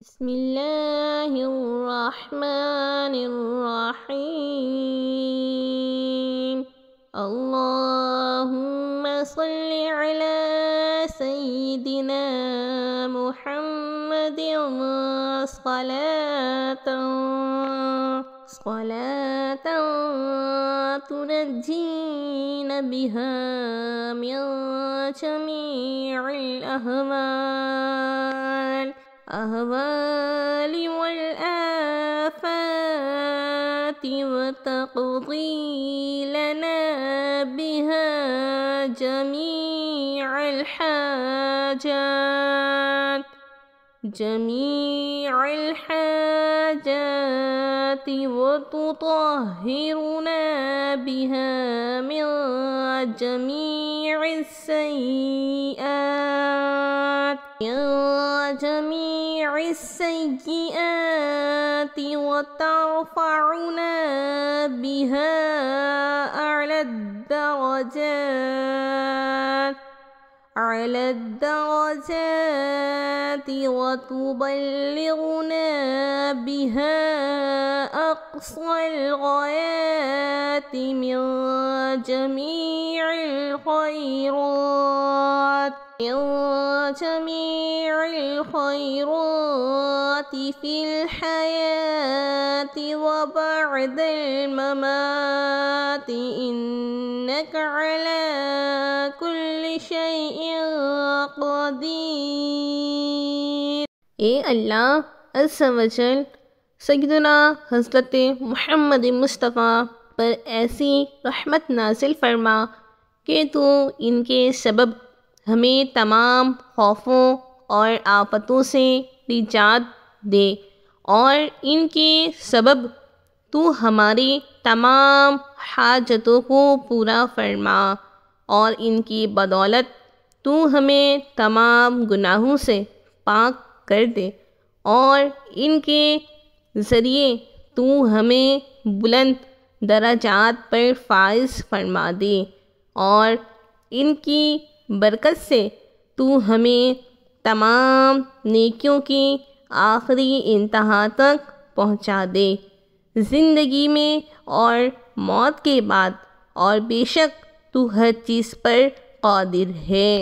बिस्मिल्लाहिर्रहमानिर्रहीम। अल्लाहुम्मा सल्लि अला सय्यिदिना मुहम्मदिन स्वलातन तुनज्जीना बिहा मिन जमीइल अहवाल वल आफाति व तक़दी लना बिहा जमीअल हाजाति व तुतहिरुना बिहा मिन जमीइस सय्यिआति व तर्फ़अना बिहा अ'ला दरजाति व तुबल्लिगुना बिहा अक़सल ग़ायाति मिन जमीइल ख़ैराति फ़िल हयाति व बअदल ममाति इन्नका अला कुल्लि शैइन क़दीर। ए अल्लाह अज़्ज़ा व जल, सय्यदना हज़रत मुहम्मद मुस्तफ़ा पर ऐसी रहमत नाज़िल फरमा कि तू इनके सबब हमें तमाम खौफ़ों और आफ़तों से निजात दे, और इनके सबब तू हमारी तमाम हाजतों को पूरा फरमा, और इनकी बदौलत तू हमें तमाम गुनाहों से पाक कर दे, और इनके ज़रिए तू हमें बुलंद दराजात पर फाइज़ फरमा दे, और इनकी बरकत से तू हमें तमाम नेकियों की आखिरी इंतहा तक पहुँचा दे, ज़िंदगी में और मौत के बाद, और बेशक तू हर चीज़ पर क़ादिर है।